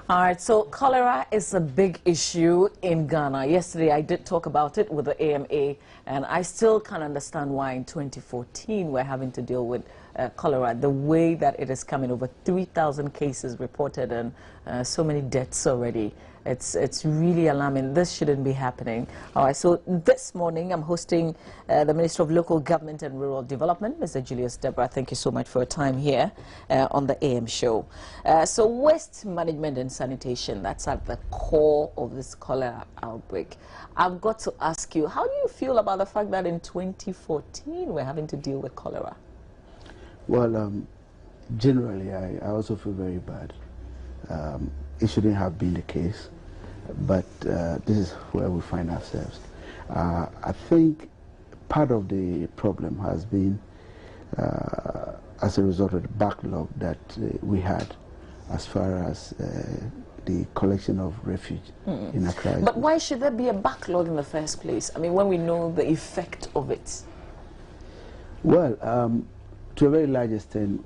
All right, so cholera is a big issue in Ghana. Yesterday I did talk about it with the AMA, and I still can't understand why in 2014 we're having to deal with cholera, the way that it is coming, over 3,000 cases reported and so many deaths already. It's really alarming. This shouldn't be happening. All right, so this morning I'm hosting the Minister of Local Government and Rural Development, Mr. Julius Deborah. Thank you so much for your time here on the AM show. So waste management and sanitation, that's at the core of this cholera outbreak. I've got to ask you, how do you feel about the fact that in 2014 we're having to deal with cholera? Well, generally, I also feel very bad. It shouldn't have been the case, but this is where we find ourselves. I think part of the problem has been as a result of the backlog that we had as far as the collection of refuge in Accra. But why should there be a backlog in the first place? I mean, when we know the effect of it. Well, to a very large extent,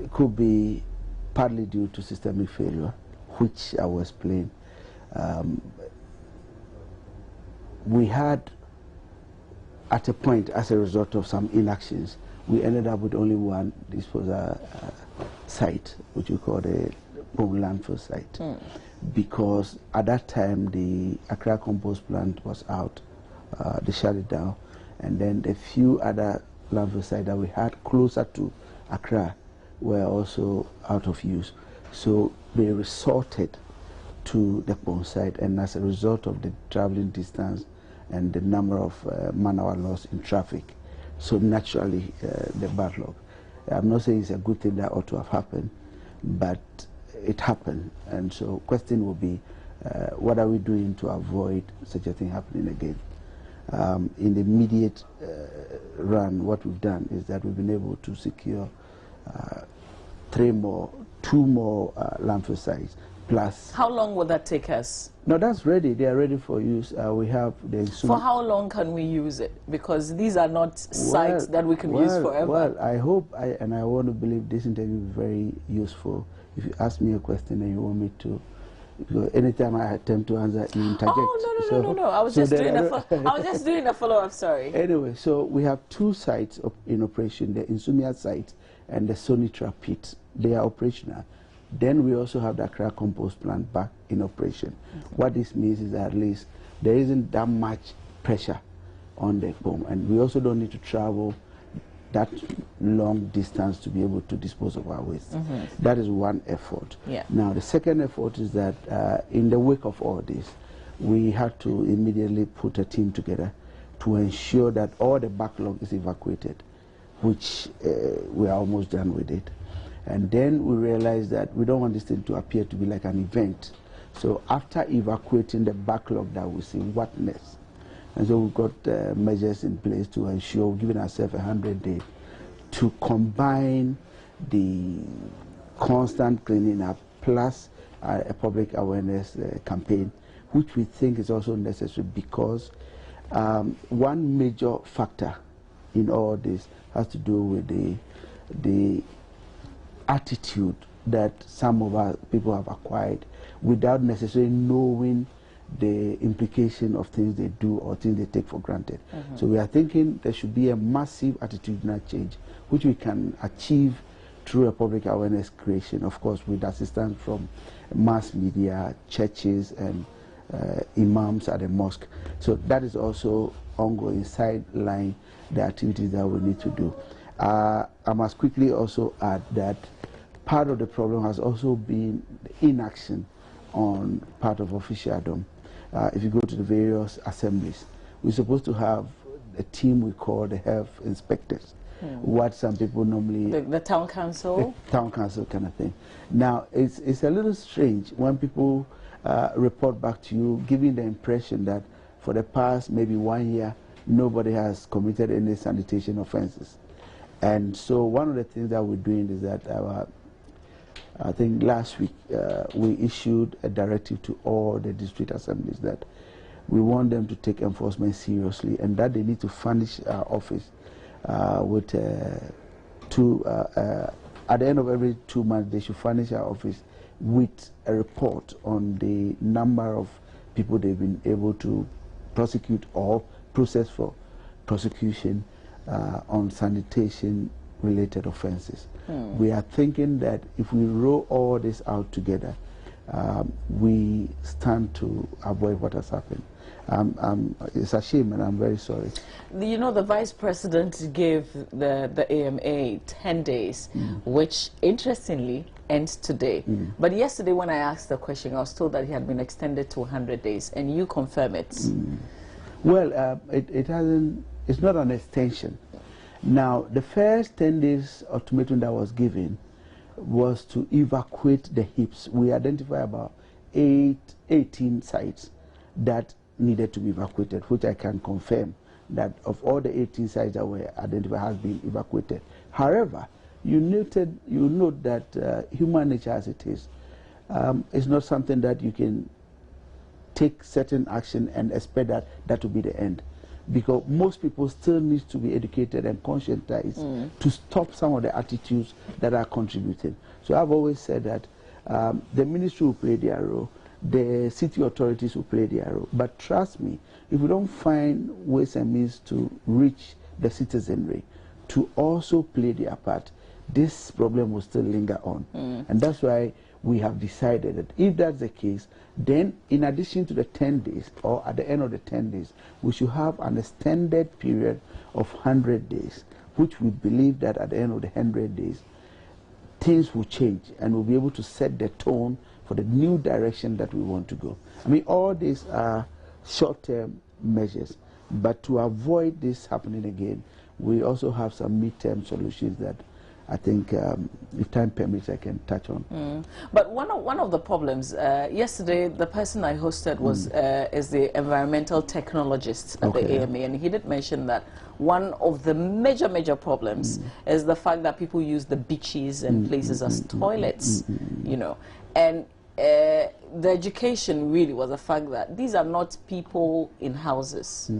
it could be partly due to systemic failure, which I will explain. We had, at a point, as a result of some inactions, we ended up with only one disposal site, which we call the home landfill site, because at that time the Accra compost plant was out, they shut it down, and then the few other landfill sites that we had closer to Accra were also out of use. So they resorted to the pond site, and as a result of the traveling distance and the number of man-hour loss in traffic, so naturally the backlog. I'm not saying it's a good thing that ought to have happened, but it happened, and so question will be, what are we doing to avoid such a thing happening again? In the immediate run, what we've done is that we've been able to secure two more landfill sites, plus. How long will that take us? No, that's ready. They are ready for use. We have the. For how long can we use it? Because these are not sites that we can use forever. Well, I hope, and I want to believe this interview will be very useful. If you ask me a question and you want me to, because anytime I attempt to answer, you interject. Oh, no. I was just doing a follow-up, sorry. Anyway, so we have two sites in operation, the Insumia site and the Sonitra pit. They are operational. Then we also have the Accra compost plant back in operation. What this means is that at least there isn't that much pressure on the home, and we also don't need to travel that long distance to be able to dispose of our waste. That is one effort. Yeah. Now the second effort is that in the wake of all this, we had to immediately put a team together to ensure that all the backlog is evacuated, which we are almost done with it. And then we realized that we don't want this thing to appear to be like an event. So after evacuating the backlog that we see, what next? And so we've got measures in place to ensure we're giving ourselves 100 days to combine the constant cleaning up plus a public awareness campaign, which we think is also necessary because one major factor in all this has to do with the attitude that some of our people have acquired without necessarily knowing the implication of things they do or things they take for granted. So we are thinking there should be a massive attitudinal change, which we can achieve through a public awareness creation, of course, with assistance from mass media, churches, and imams at the mosque. So that is also ongoing, sideline the activities that we need to do. I must quickly also add that part of the problem has also been the inaction on part of officialdom. If you go to the various assemblies, we're supposed to have a team we call the health inspectors, what some people normally... The town council? The town council kind of thing. Now, it's a little strange when people report back to you, giving the impression that for the past maybe 1 year, nobody has committed any sanitation offenses. And so one of the things that we're doing is that I think last week we issued a directive to all the district assemblies that we want them to take enforcement seriously and that they need to furnish our office with at the end of every 2 months they should furnish our office with a report on the number of people they've been able to prosecute or process for prosecution on sanitation related offenses. We are thinking that if we roll all this out together, we stand to avoid what has happened. It's a shame, and I'm very sorry. You know, the Vice President gave the AMA 10 days, which interestingly ends today. But yesterday when I asked the question, I was told that he had been extended to 100 days, and you confirm it. Well, it hasn't, it's not an extension. Now, the first 10 days ultimatum that was given was to evacuate the heaps. We identified about 18 sites that needed to be evacuated, which I can confirm that of all the 18 sites that were identified has been evacuated. However, you note that human nature as it is not something that you can take certain action and expect that will be the end. Because most people still need to be educated and conscientized to stop some of the attitudes that are contributing. So I've always said that the ministry will play their role, the city authorities will play their role. But trust me, if we don't find ways and means to reach the citizenry to also play their part, this problem will still linger on. And that's why we have decided that if that's the case, then in addition to the 10 days, or at the end of the 10 days, we should have an extended period of 100 days, which we believe that at the end of the 100 days, things will change and we'll be able to set the tone for the new direction that we want to go. I mean, all these are short-term measures, but to avoid this happening again, we also have some mid-term solutions that I think, if time permits, I can touch on. But one of the problems yesterday, the person I hosted was is the environmental technologist at the AMA, and he did mention that one of the major problems is the fact that people use the beaches and places as toilets, you know, and the education really was the fact that these are not people in houses.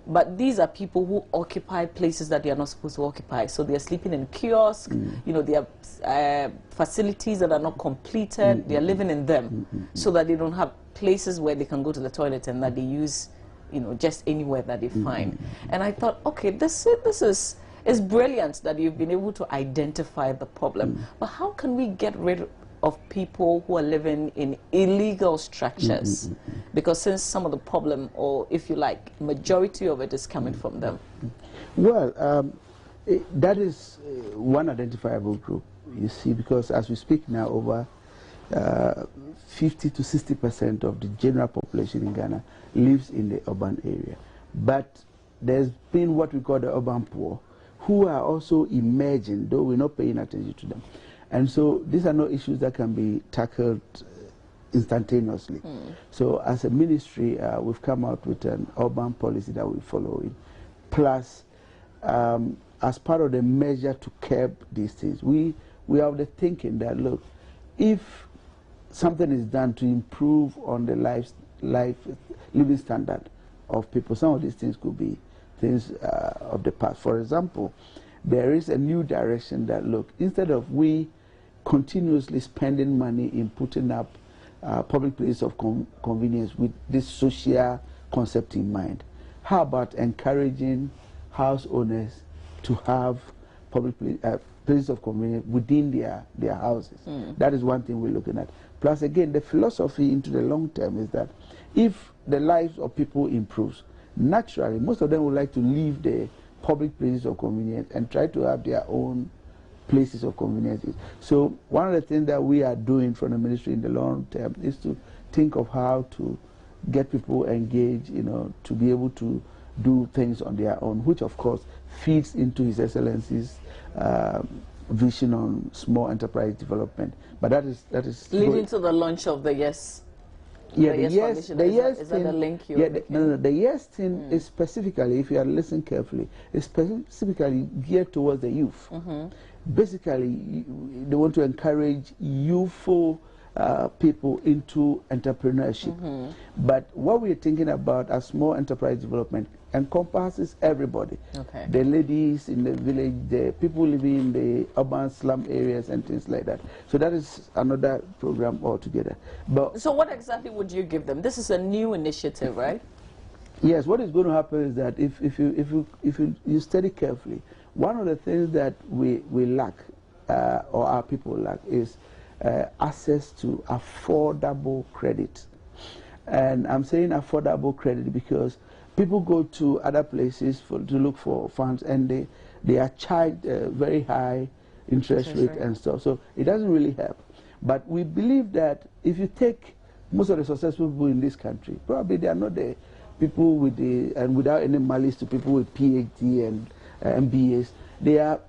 But these are people who occupy places that they are not supposed to occupy. So they are sleeping in kiosks, you know, they are facilities that are not completed, they are living in them, so that they don't have places where they can go to the toilet and that they use, you know, just anywhere that they find. And I thought, okay, this is brilliant that you've been able to identify the problem. But how can we get rid of people who are living in illegal structures? Because since some of the problem, or if you like, majority of it is coming from them. Well, that is one identifiable group, you see, because as we speak now, over 50 to 60% of the general population in Ghana lives in the urban area. But there's been what we call the urban poor, who are also emerging, though we're not paying attention to them. And so these are not issues that can be tackled instantaneously. So as a ministry, we've come out with an urban policy that we're following. Plus, as part of the measure to curb these things, we have the thinking that, look, if something is done to improve on the living standard of people, some of these things could be things of the past. For example, there is a new direction that, look, instead of we continuously spending money in putting up public places of convenience with this social concept in mind, how about encouraging house owners to have public places of convenience within their houses? That is one thing we're looking at. Plus, again, the philosophy into the long term is that if the lives of people improves, naturally, most of them would like to leave the public places of convenience and try to have their own places of convenience. So one of the things that we are doing from the ministry in the long term is to think of how to get people engaged, you know, to be able to do things on their own, which of course feeds into His Excellency's vision on small enterprise development. But that is leading to the launch of the Yes. Yeah, the Yes Foundation. Is that the link you're making? The Yes thing is specifically, if you are listening carefully, is specifically geared towards the youth. Basically, they want to encourage youthful people into entrepreneurship. But what we're thinking about as small enterprise development encompasses everybody. Okay. The ladies in the village, the people living in the urban slum areas and things like that. So that is another program altogether. But so what exactly would you give them? This is a new initiative, right? Yes, what is going to happen is that if you study carefully, one of the things that we lack, or our people lack, is access to affordable credit. And I'm saying affordable credit because people go to other places to look for funds, and they are charged very high interest rate and stuff. So it doesn't really help. But we believe that if you take most of the successful people in this country, probably they are not the people with and without any malice to people with PhD and MBAs. They are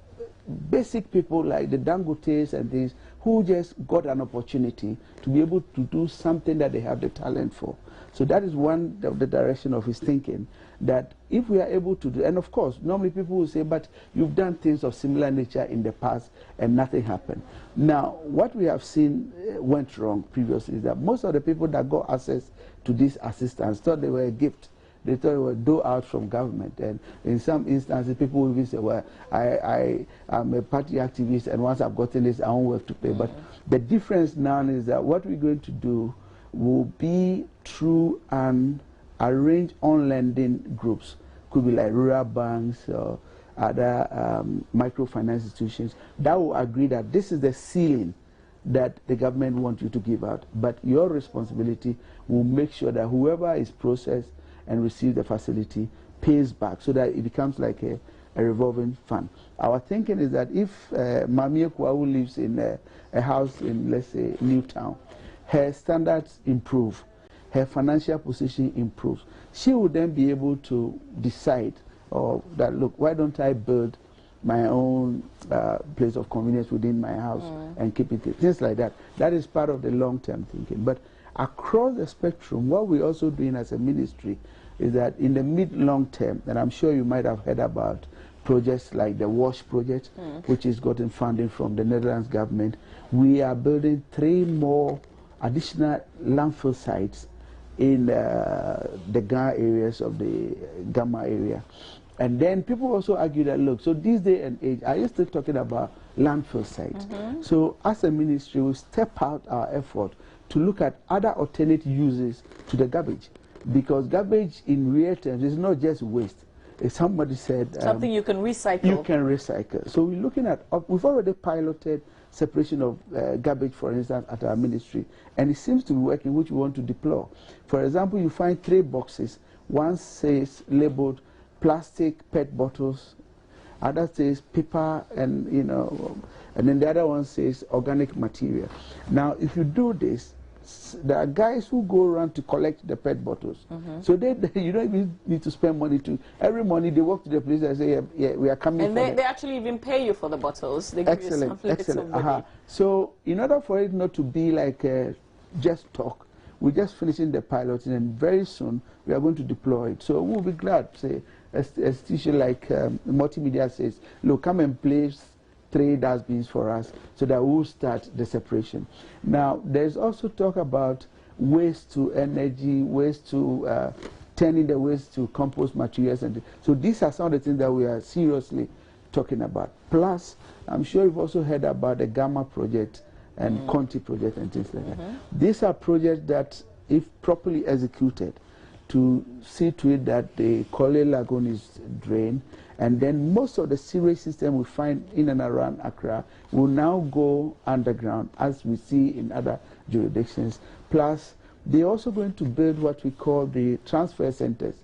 basic people like the Dangotes and things who just got an opportunity to be able to do something that they have the talent for. So that is one of the direction of his thinking, that if we are able to do, and of course, normally people will say, but you've done things of similar nature in the past and nothing happened. Now, what we have seen went wrong previously is that most of the people that got access to this assistance thought they were a gift. They thought it was dole out from government. And in some instances, people will even say, well, I am a party activist, and once I've gotten this, I won't work to pay. But the difference now is that what we're going to do will be through an arranged on-lending groups. Could be like rural banks or other microfinance institutions that will agree that this is the ceiling that the government wants you to give out. But your responsibility will make sure that whoever is processed and receive the facility pays back, so that it becomes like a revolving fund. Our thinking is that if Mamie Kwawu lives in a house in, let's say, Newtown, her standards improve, her financial position improves, she would then be able to decide that, look, why don't I build my own place of convenience within my house and keep it, things like that. That is part of the long-term thinking. But across the spectrum, what we're also doing as a ministry is that in the mid-long term, and I'm sure you might have heard about projects like the WASH project, which is gotten funding from the Netherlands government. We are building 3 more additional landfill sites in the Ghana areas of the Gamma area. And then people also argue that, look, so this day and age, are you still talking about landfill sites? So as a ministry, we step out our effort to look at other alternate uses to the garbage. Because garbage in real terms is not just waste. As somebody said, something you can recycle. You can recycle. So we're looking at, we've already piloted separation of garbage, for instance, at our ministry. And it seems to be working, which we want to deploy. For example, you find 3 boxes. One says labeled plastic PET bottles, other says paper, and and then the other one says organic material. Now, if you do this, there are guys who go around to collect the PET bottles. So you don't even need to spend money to. Every morning they walk to the place and say, yeah, we are coming. And they actually even pay you for the bottles. They give excellent, you excellent. So in order for it not to be like just talk, we're just finishing the pilot, and very soon we are going to deploy it. So we'll be glad, say, a institution like Multimedia says, look, come and place 3 dustbins for us, so that we'll start the separation. Now, there's also talk about waste to energy, waste to turning the waste to compost materials. And so these are some of the things that we are seriously talking about. Plus, I'm sure you've also heard about the Gamma project and Conti project and things like that. These are projects that, if properly executed, to see to it that the Korle Lagoon is drained, and then most of the sewage system we find in and around Accra will now go underground, as we see in other jurisdictions. Plus, they're also going to build what we call the transfer centers,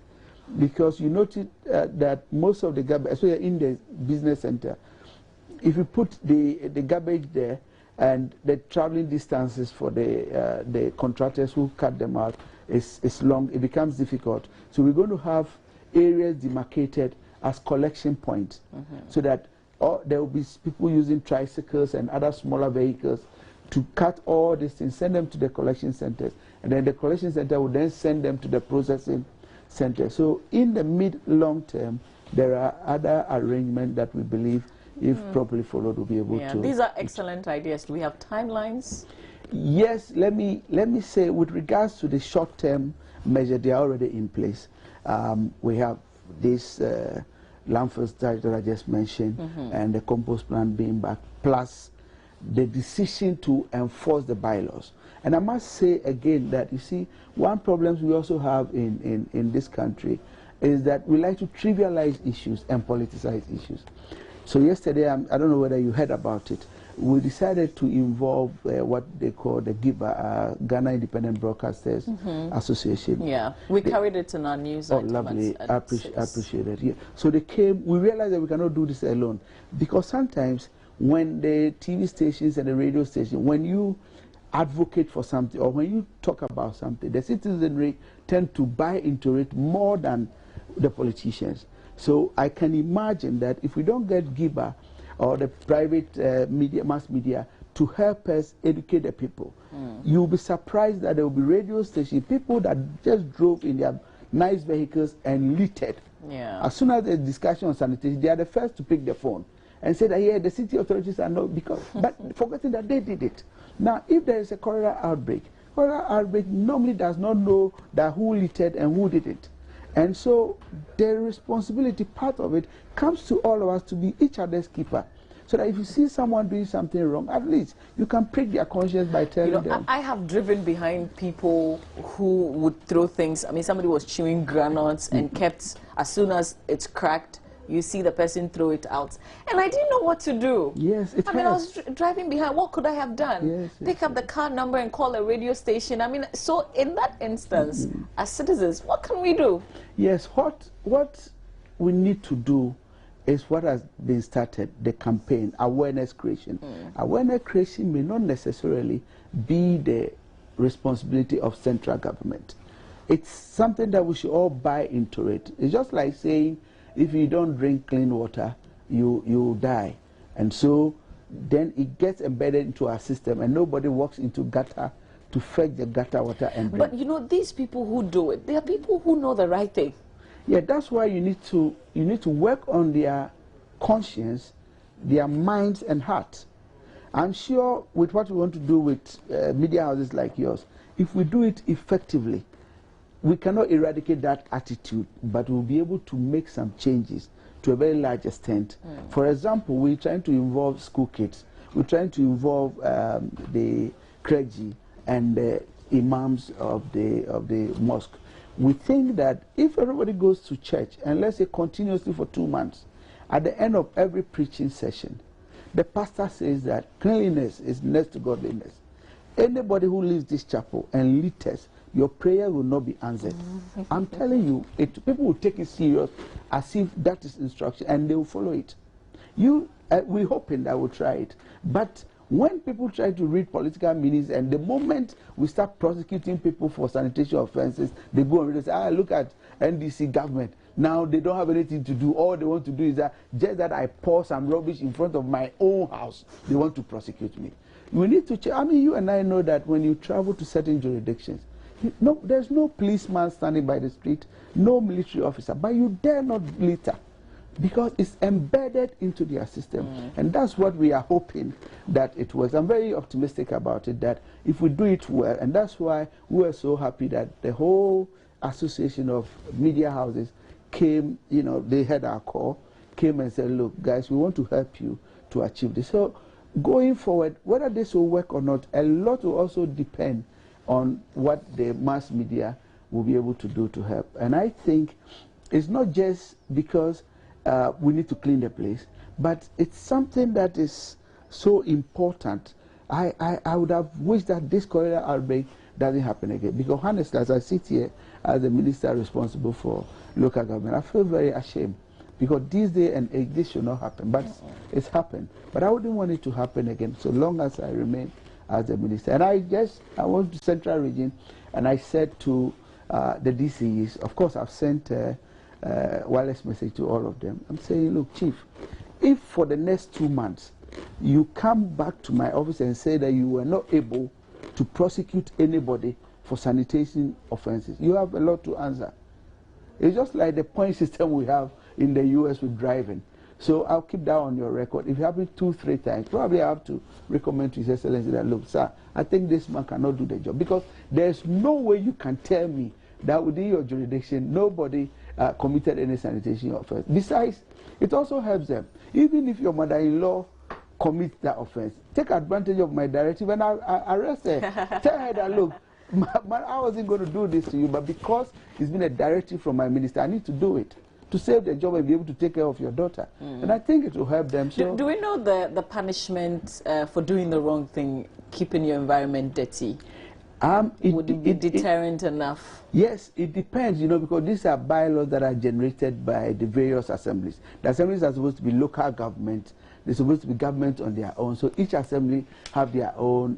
because you notice that most of the garbage, especially in the business center, if you put the garbage there, and the traveling distances for the contractors who cut them out is long, it becomes difficult. So we're going to have areas demarcated as collection points, so that there will be people using tricycles and other smaller vehicles to cut all these things, send them to the collection centers, and then the collection center will then send them to the processing center. So in the mid-long term, there are other arrangements that we believe, if properly followed, will be able to. These are excellent ideas. Do we have timelines? Yes, let me say, with regards to the short-term measure, they are already in place. We have this landfill that I just mentioned, and the compost plant being back, plus the decision to enforce the bylaws. And I must say again that, you see, one problem we also have in this country is that we like to trivialize issues and politicize issues. So yesterday, I don't know whether you heard about it, we decided to involve what they call the GIBA, Ghana Independent Broadcasters Association. Yeah, we carried it in our news. Oh, lovely. I appreciate it. Yeah. So they came, we realized that we cannot do this alone, because sometimes when the TV stations and the radio station, when you advocate for something or when you talk about something, the citizenry tend to buy into it more than the politicians. So I can imagine that if we don't get GIBA or the private mass media to help us educate the people, you'll be surprised that there will be radio stations, people that just drove in their nice vehicles and littered. Yeah. As soon as there's discussion on sanitation, they are the first to pick the phone and say that, yeah, the city authorities are not, because, but forgetting that they did it. Now, if there is a cholera outbreak normally does not know that who littered and who didn't. And so the responsibility part of it comes to all of us to be each other's keeper. So that if you see someone doing something wrong, at least you can prick their conscience by telling them. I have driven behind people who would throw things. I mean, somebody was chewing granules and kept, as soon as it's cracked, you see the person throw it out. And I didn't know what to do. Yes, I mean, I was driving behind. What could I have done? Yes, Pick up the car number and call a radio station. I mean, so in that instance, as citizens, what can we do? Yes, what we need to do is what has been started, the campaign, awareness creation. Awareness creation may not necessarily be the responsibility of central government. It's something that we should all buy into it. It's just like saying, if you don't drink clean water, you die. And so then it gets embedded into our system, and nobody walks into gutter to fetch the gutter water and drink. But you know, these people who do it, they are people who know the right thing. Yeah, that's why you need to work on their conscience, their minds and hearts. I'm sure with what we want to do with media houses like yours, if we do it effectively, we cannot eradicate that attitude, but we'll be able to make some changes to a very large extent. For example, we're trying to involve school kids. We're trying to involve the clergy and the imams of the mosque. We think that if everybody goes to church, and let's say continuously for 2 months, at the end of every preaching session, the pastor says that cleanliness is next to godliness. Anybody who leaves this chapel and litters, your prayer will not be answered. I'm telling you, people will take it serious as if that is instruction, and they will follow it. We're hoping that we'll try it. But when people try to read political meanings, and the moment we start prosecuting people for sanitation offenses, they go and say, look at NDC government. Now they don't have anything to do. All they want to do is that just that I pour some rubbish in front of my own house, they want to prosecute me. We need to I mean, you and I know that when you travel to certain jurisdictions, there's no policeman standing by the street, no military officer, but you dare not litter, because it's embedded into their system. And that's what we are hoping that it works. I'm very optimistic about it, that if we do it well, and that's why we are so happy that the whole association of media houses came, they had our call, came and said, look, guys, we want to help you to achieve this. So going forward, whether this will work or not, a lot will also depend on what the mass media will be able to do to help. And I think it's not just because we need to clean the place, but it's something that is so important. I would have wished that this cholera outbreak doesn't happen again, because honestly, as I sit here as the minister responsible for local government, I feel very ashamed, because this day and age, this should not happen, but it's happened. But I wouldn't want it to happen again so long as I remain as the minister. And I went to Central Region, and I said to the DCEs, of course I've sent a wireless message to all of them. I'm saying, look, Chief, if for the next 2 months you come back to my office and say that you were not able to prosecute anybody for sanitation offenses, you have a lot to answer. It's just like the point system we have in the US with driving. So I'll keep that on your record. If it happens 2-3 times, probably I have to recommend to His Excellency that, look, sir, I think this man cannot do the job, because there's no way you can tell me that within your jurisdiction, nobody committed any sanitation offense. Besides, it also helps them. Even if your mother-in-law commits that offense, take advantage of my directive and I arrest her. Tell her that, look, I wasn't going to do this to you, but because it's been a directive from my minister, I need to do it to save the job and be able to take care of your daughter. And I think it will help them. So do we know the punishment for doing the wrong thing, keeping your environment dirty? Would it be deterrent enough? Yes, it depends, you know, because these are bylaws that are generated by the various assemblies. The assemblies are supposed to be local government. They're supposed to be government on their own. So each assembly have their own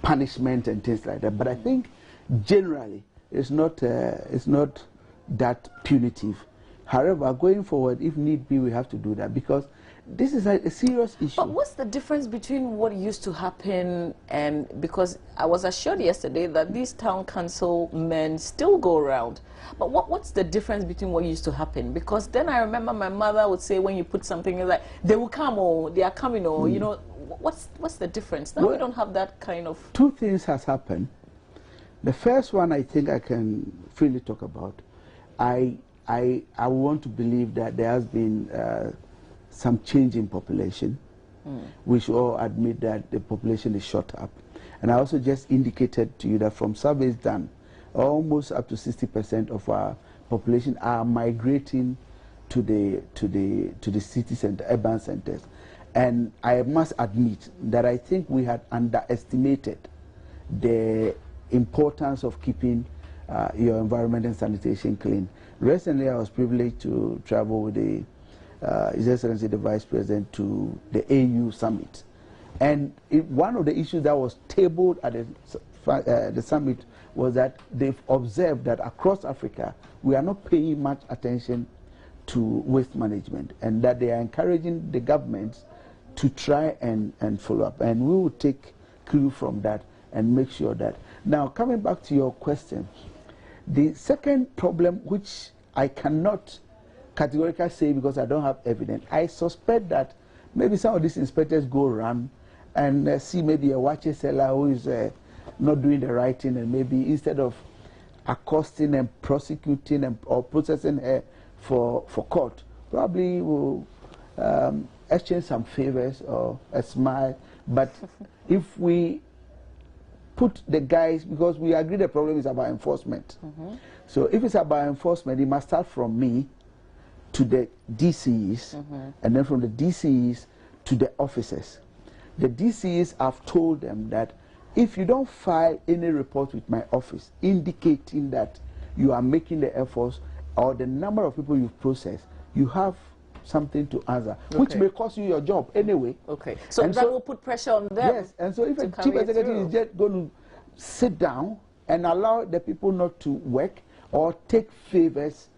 punishment and things like that. But I think generally it's not that punitive. However, going forward, if need be, we have to do that because this is a serious issue. But what's the difference between what used to happen and, because I was assured yesterday that these town council men still go around. But what's the difference between what used to happen? Because then I remember my mother would say when you put something in, like, they will come or they are coming or, you know, what's the difference? Now we don't have that kind of... Two things has happened. The first one I think I can freely talk about. I want to believe that there has been some change in population. We should all admit that the population is shot up. And I also just indicated to you that from surveys done, almost up to 60% of our population are migrating to the cities and the urban centers. And I must admit that I think we had underestimated the importance of keeping your environment and sanitation clean. Recently, I was privileged to travel with His Excellency the Vice President to the AU Summit. And one of the issues that was tabled at the summit was that they've observed that across Africa, we are not paying much attention to waste management and that they are encouraging the governments to try and follow up. And we will take clue from that and make sure that. Now, coming back to your question, the second problem, which I cannot categorically say because I don't have evidence, I suspect that maybe some of these inspectors go around and see maybe a watch seller who is not doing the right thing, and maybe instead of accosting and prosecuting or processing her for court, probably will exchange some favors or a smile. But if we put the guys, because we agree the problem is about enforcement. So if it's about enforcement, it must start from me to the DCEs, and then from the DCEs to the officers. The DCEs, I've told them that if you don't file any report with my office indicating that you are making the efforts or the number of people you've processed, you have something to answer, which may cost you your job anyway. Okay, so that will put pressure on them. Yes, and so if a chief executive is just going to sit down and allow the people not to work or take favors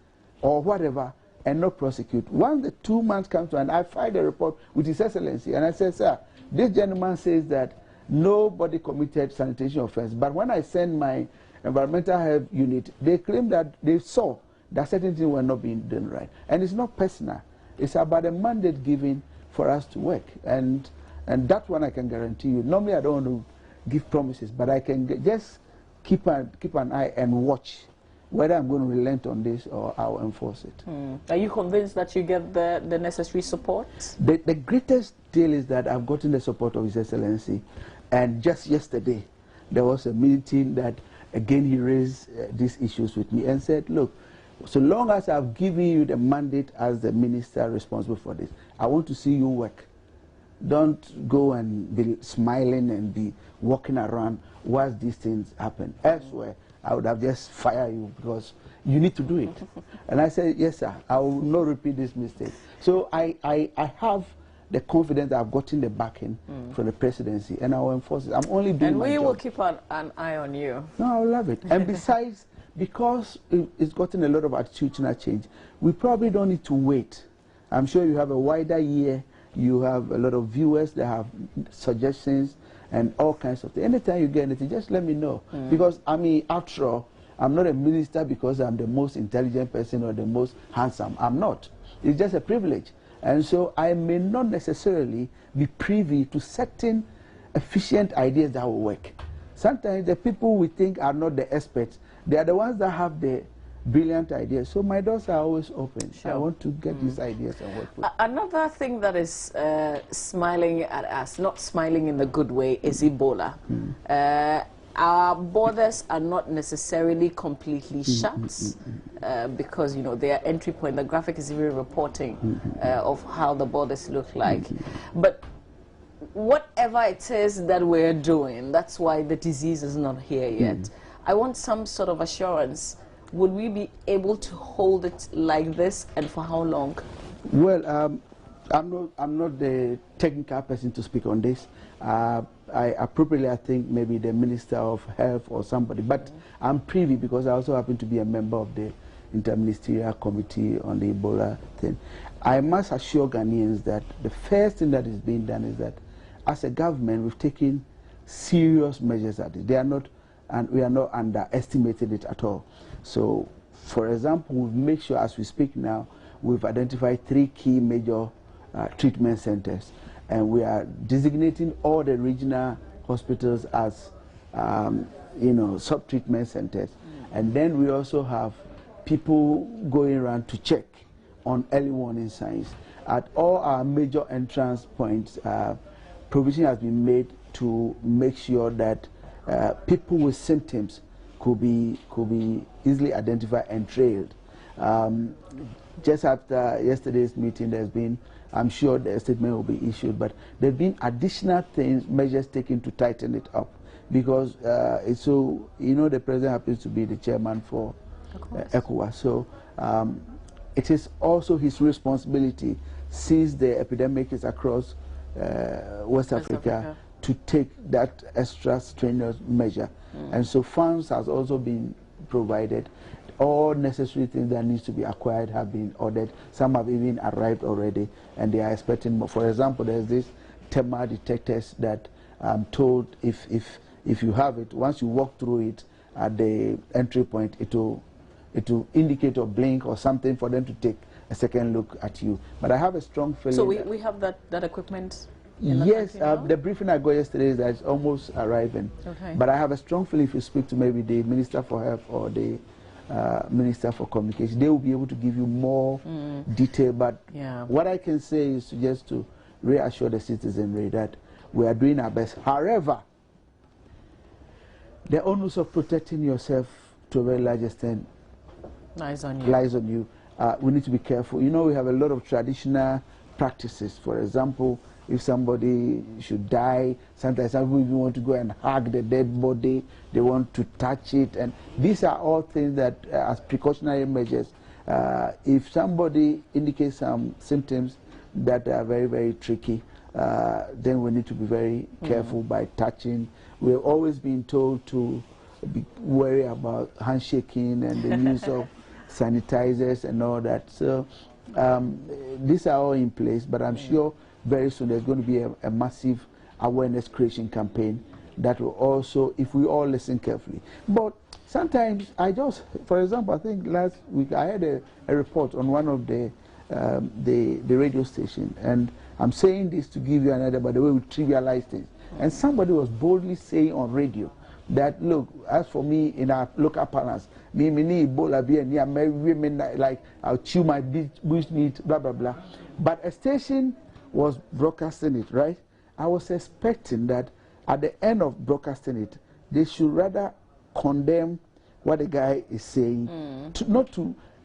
or whatever and not prosecute, once the 2 months comes to, and I filed a report with His Excellency, and I said, sir, this gentleman says that nobody committed sanitation offense, but when I send my environmental health unit, they claim that they saw that certain things were not being done right. And it's not personal. It's about a mandate given for us to work. And that one I can guarantee you. Normally I don't want to give promises, but I can just keep an eye and watch whether I'm going to relent on this or I'll enforce it. Are you convinced that you get the necessary support? The greatest deal is that I've gotten the support of His Excellency. And just yesterday, there was a meeting that, again, he raised these issues with me and said, look, so long as I've given you the mandate as the minister responsible for this, I want to see you work. Don't go and be smiling and be walking around whilst these things happen. Elsewhere, I would have just fired you because you need to do it. And I said, yes, sir, I will not repeat this mistake. So I have the confidence that I've gotten the backing from the presidency, and I will enforce it. I'm only doing my job. And we will keep an eye on you. No, I love it. And besides, because it's gotten a lot of attitudinal change, we probably don't need to wait. I'm sure you have a wider year. You have a lot of viewers that have suggestions and all kinds of things. Anytime you get anything, just let me know. Because, I mean, after all, I'm not a minister because I'm the most intelligent person or the most handsome. I'm not. It's just a privilege. And so I may not necessarily be privy to certain efficient ideas that will work. Sometimes the people we think are not the experts, they are the ones that have the brilliant ideas. So my doors are always open. Sure. I want to get these ideas and work with. Another thing that is smiling at us, not smiling in the good way, is Ebola. Our borders are not necessarily completely shut because, you know, their entry point, the graphic is even reporting of how the borders look like. But whatever it is that we're doing, that's why the disease is not here yet. I want some sort of assurance. Would we be able to hold it like this, and for how long? Well, I'm not the technical person to speak on this. I think maybe the Minister of Health or somebody, but I'm privy because I also happen to be a member of the Interministerial Committee on the Ebola thing. I must assure Ghanaians that the first thing that is being done is that as a government we've taken serious measures at it. They are not, and we are not underestimating it at all. So, for example, we've made sure as we speak now, we've identified 3 key major treatment centers, and we are designating all the regional hospitals as sub-treatment centers. And then we also have people going around to check on early warning signs. At all our major entrance points, provision has been made to make sure that people with symptoms could be easily identified and trailed. Just after yesterday's meeting, there's been, I'm sure the statement will be issued, but there have been additional measures taken to tighten it up, because the president happens to be the chairman for ECOWAS. So it is also his responsibility, since the epidemic is across West Africa, to take that extra strenuous measure. And so funds has also been provided. All necessary things that needs to be acquired have been ordered. Some have even arrived already, and they are expecting more. For example, there's this thermal detectors that I'm told if you have it, once you walk through it at the entry point, it will indicate or blink or something for them to take a second look at you. But I have a strong feeling. So we have that equipment. Yes, the briefing I got yesterday is that it's almost arriving. Okay. But I have a strong feeling if you speak to maybe the Minister for Health or the Minister for Communication, they will be able to give you more detail. But what I can say is just to reassure the citizenry that we are doing our best. However, the onus of protecting yourself to a very large extent lies on you. We need to be careful. You know, we have a lot of traditional practices. For example, if somebody should die, sometimes some people even want to go and hug the dead body, they want to touch it, and these are all things that as precautionary measures, if somebody indicates some symptoms that are very, very tricky, then we need to be very careful by touching. We've always been told to be wary about handshaking and the use of sanitizers and all that. So these are all in place, but I'm sure very soon there's going to be a massive awareness creation campaign that will also, if we all listen carefully. But sometimes for example, I think last week I had a report on one of the radio station, and I'm saying this to give you another, by the way we trivialize things. And somebody was boldly saying on radio that, look, as for me in our local parlance, me need Ebola be and women, like I'll chew my bush meat, blah blah blah. But a station was broadcasting it, right? I was expecting that at the end of broadcasting it, they should rather condemn what the guy is saying,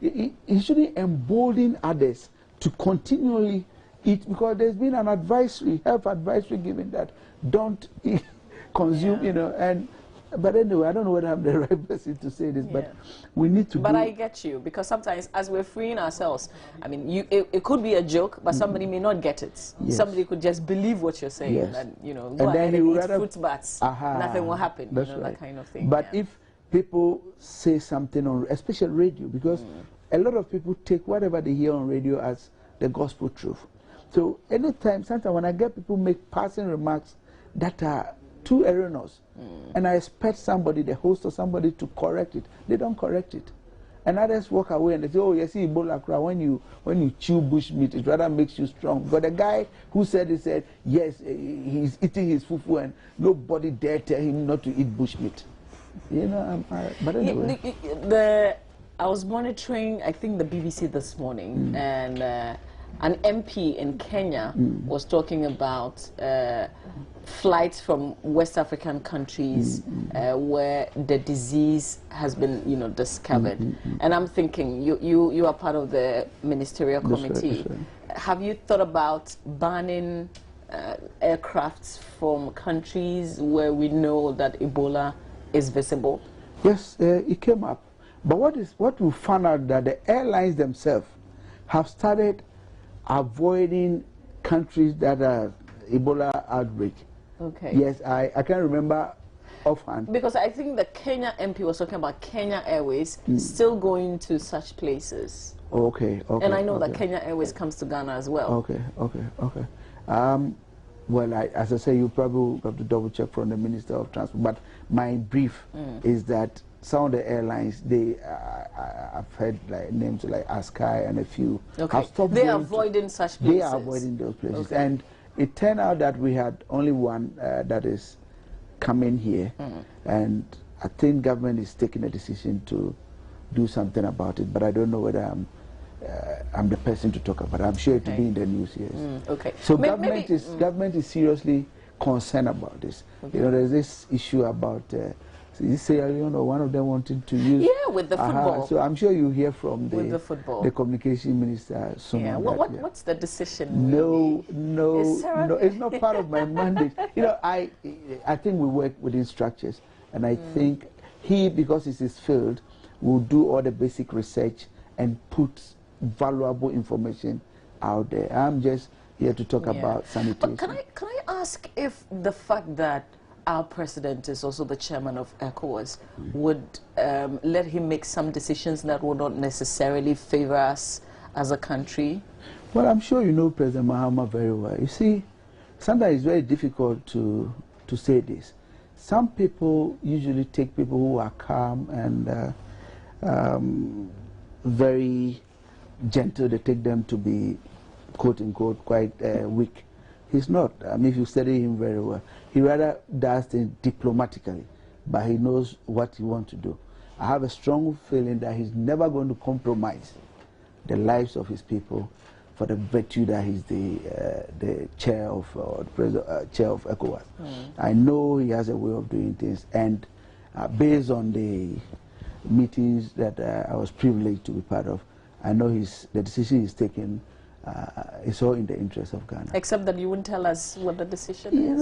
he shouldn't embolden others to continually eat, because there's been an health advisory given that don't consume, but anyway, I don't know whether I'm the right person to say this, but we need to. But I get you, because sometimes as we're freeing ourselves, I mean, it could be a joke, but somebody may not get it. Yes. Somebody could just believe what you're saying, and go ahead and eat fruit bats. Nothing will happen. That's that kind of thing. But if people say something on, especially radio, because a lot of people take whatever they hear on radio as the gospel truth. So anytime, sometimes when I get people make passing remarks that are too erroneous, and I expect somebody, the host or somebody, to correct it, they don't correct it. And others walk away and they say, oh, you see Ebola cry, when you chew bush meat, it rather makes you strong. But the guy who said it said, yes, he's eating his fufu and nobody dare tell him not to eat bush meat. You know, but anyway. I was monitoring, I think, the BBC this morning, and an MP in Kenya was talking about flights from West African countries where the disease has been, discovered. And I'm thinking, you are part of the ministerial committee. Right. Have you thought about banning aircrafts from countries where we know that Ebola is visible? Yes, it came up. But what we found out that the airlines themselves have started avoiding countries that are Ebola outbreak. Okay. Yes, I can't remember offhand. Because I think the Kenya MP was talking about Kenya Airways still going to such places. Okay. And I know that Kenya Airways comes to Ghana as well. Okay. Well, as I say, you probably have to double check from the Minister of Transport. But my brief is that some of the airlines, I've heard names like Askai and a few. Okay. They are avoiding such places. They are avoiding those places. Okay. And it turned out that we had only one that is coming here. And I think government is taking a decision to do something about it. But I don't know whether I'm the person to talk about it. I'm sure it will be in the news, yes. Okay. So government is seriously concerned about this. Okay. There's this issue about Sierra Leone, or one of them wanted to use. Yeah, with the football. So I'm sure you hear from the communication minister soon. Yeah. What's the decision? No, it's not part of my mandate. I think we work within structures, and I think he, because it's his field, will do all the basic research and put valuable information out there. I'm just here to talk about sanitation. But can I ask if the fact that our president is also the chairman of ECOWAS would let him make some decisions that would not necessarily favor us as a country? Well, I'm sure you know President Mahama very well. You see, sometimes it's very difficult to say this. Some people usually take people who are calm and very gentle, they take them to be, quote unquote, quite weak. He's not. I mean, if you study him very well, he rather does things diplomatically, but he knows what he wants to do. I have a strong feeling that he's never going to compromise the lives of his people for the virtue that he's the chair of chair of ECOWAS. I know he has a way of doing things, and based on the meetings that I was privileged to be part of, I know the decision he's taken is all in the interest of Ghana. Except that you wouldn't tell us what the decision is.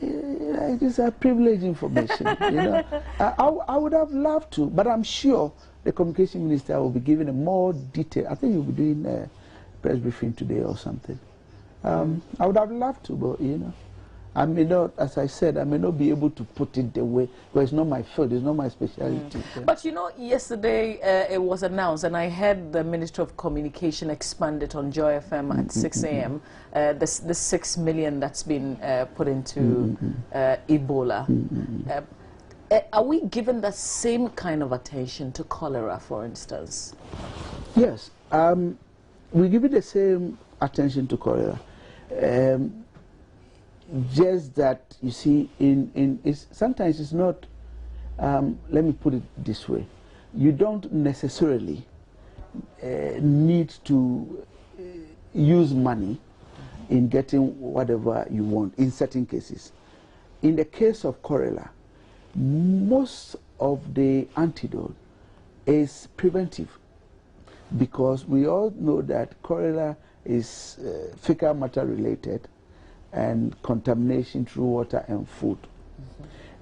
It is a privileged information. I would have loved to, but I'm sure the communication minister will be giving a more detail. I think he'll be doing a press briefing today or something. I would have loved to, but I may not, as I said, I may not be able to put it the way, because it's not my field, it's not my specialty. But yesterday it was announced, and I heard the Minister of Communication expand it on Joy FM at 6 a.m., the 6 million that's been put into Ebola. Are we given the same kind of attention to cholera, for instance? Yes, we give it the same attention to cholera. Just that, you see, sometimes it's not, let me put it this way, you don't necessarily need to use money in getting whatever you want in certain cases. In the case of cholera, most of the antidote is preventive, because we all know that cholera is fecal matter related and contamination through water and food.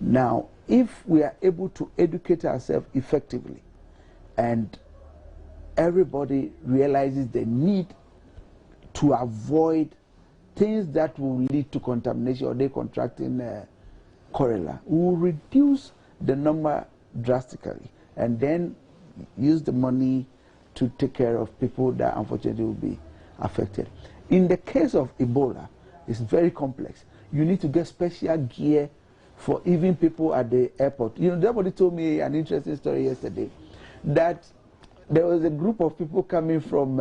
Now, if we are able to educate ourselves effectively and everybody realizes the need to avoid things that will lead to contamination or they contracting cholera, we will reduce the number drastically and then use the money to take care of people that unfortunately will be affected. In the case of Ebola, it's very complex. You need to get special gear for even people at the airport. Somebody told me an interesting story yesterday, that there was a group of people coming from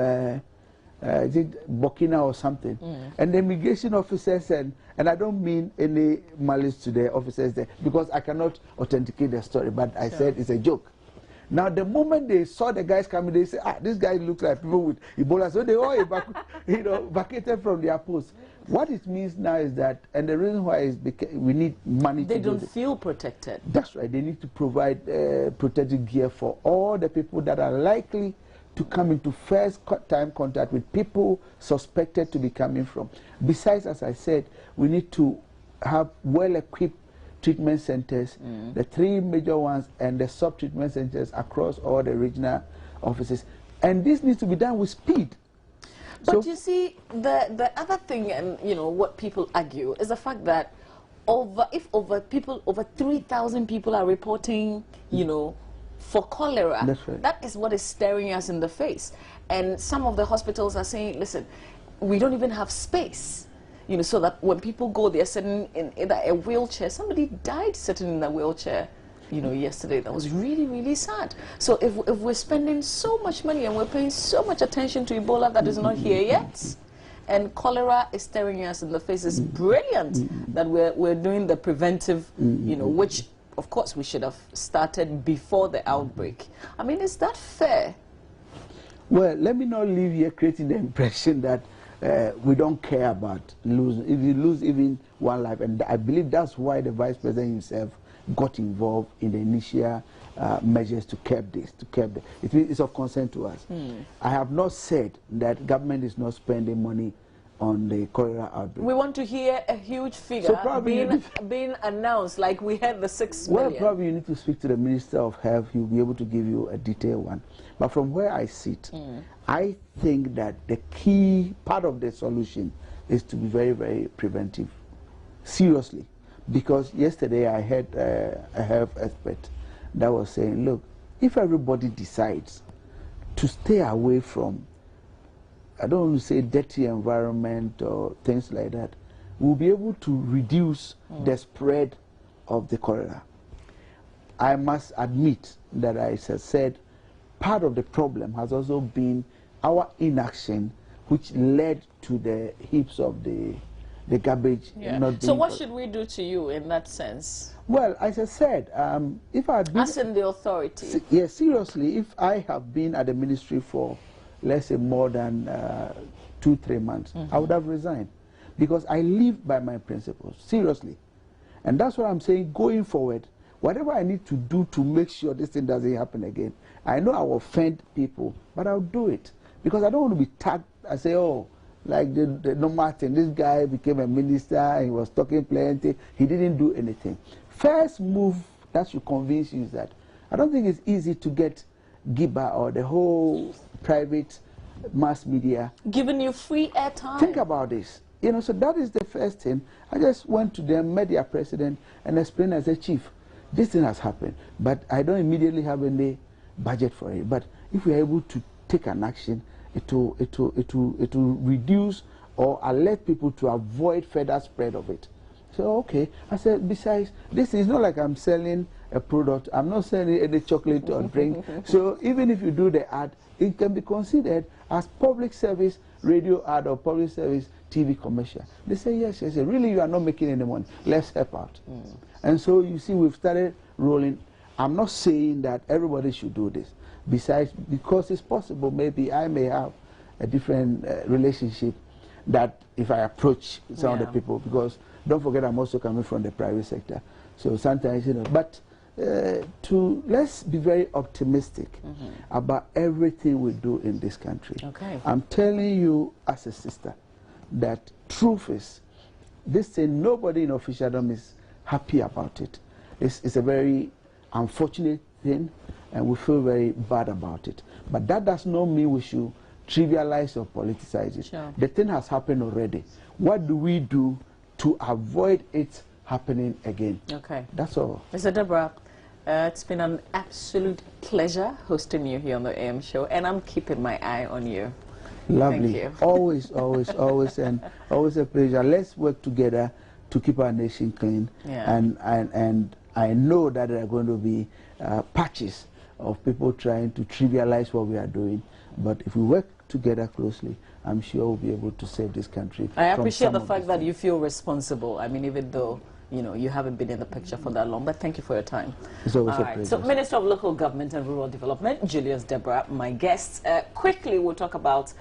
is it Burkina or something, and the immigration officers, and I don't mean any malice to the officers there, because I cannot authenticate the story, but I said it's a joke. Now, the moment they saw the guys coming, they said, this guy looks like people with Ebola, so they all vacated from their posts. What it means now is that, and the reason why is because we need money they to do don't feel protected. That's right. They need to provide protective gear for all the people that are likely to come into first-time contact with people suspected to be coming from. Besides, as I said, we need to have well-equipped treatment centers, the 3 major ones, and the sub-treatment centers across all the regional offices. And this needs to be done with speed. But you see, the other thing, and you know what people argue, is the fact that over 3,000 people are reporting, you know, for cholera. That's right. That is what is staring us in the face. And some of the hospitals are saying, listen, we don't even have space, you know, so that when people go, they're sitting in either a wheelchair. Somebody died sitting in a wheelchair, you know, yesterday. That was really, really sad. So if we're spending so much money and we're paying so much attention to Ebola that is not here yet, and cholera is staring us in the face, it's brilliant that we're doing the preventive, you know, which of course we should have started before the outbreak. I mean, is that fair? Well, let me not leave here creating the impression that we don't care about losing. If you lose even one life, and I believe that's why the Vice President himself got involved in the initial measures to curb this, it's of concern to us. I have not said that government is not spending money on the cholera outbreak. We want to hear a huge figure being announced, like we had the 6 million. Well, probably you need to speak to the Minister of Health. He'll be able to give you a detailed one. But from where I sit, I think that the key part of the solution is to be very, very preventive. Seriously. Because yesterday I heard a health expert that was saying, look, if everybody decides to stay away from, I don't want to say dirty environment or things like that, we'll be able to reduce the spread of the cholera. I must admit that, as I said, part of the problem has also been our inaction, which led to the heaps of the garbage not being... So what should we do to you in that sense? Well, as I said, if I had been... As in the authority? Yes, seriously, if I have been at the ministry for, let's say, more than 2-3 months, I would have resigned. Because I live by my principles, seriously. And that's what I'm saying, going forward, whatever I need to do to make sure this thing doesn't happen again, I know I will offend people, but I'll do it. Because I don't want to be tagged, I say, oh, like the normal thing, this guy became a minister, he was talking plenty, he didn't do anything. First move that should convince you is that I don't think it's easy to get Giba or the whole private mass media giving you free airtime. Think about this. You know, so that is the first thing. I just went to them, met their president, and explained as a chief, this thing has happened, but I don't immediately have any budget for it. But if we're able to take an action, it will reduce or alert people to avoid further spread of it. So, okay. I said, besides, this is not like I'm selling a product. I'm not selling any chocolate or drink. So even if you do the ad, it can be considered as public service radio ad or public service TV commercial. They say, yes, yes, really, you are not making any money. Let's help out. And so, you see, we've started rolling. I'm not saying that everybody should do this. Besides, because it's possible, maybe I may have a different relationship that if I approach some of the people, because don't forget I'm also coming from the private sector. So sometimes, you know, but let's be very optimistic about everything we do in this country. Okay. I'm telling you as a sister that truth is, this thing, nobody in officialdom is happy about it. It's a very unfortunate thing, and we feel very bad about it. But that does not mean we should trivialize or politicize it. Sure. The thing has happened already. What do we do to avoid it happening again? Okay. That's all. Mr. Deborah, it's been an absolute pleasure hosting you here on the AM show, and I'm keeping my eye on you. Lovely. Thank you. Always, always, always, and always a pleasure. Let's work together to keep our nation clean. Yeah. And I know that there are going to be patches of people trying to trivialize what we are doing. But if we work together closely, I'm sure we'll be able to save this country. I appreciate the fact that you feel responsible. I mean, even though, you know, you haven't been in the picture for that long, but thank you for your time. It's always a pleasure. So, Minister of Local Government and Rural Development, Julius Deborah, my guest. Quickly, we'll talk about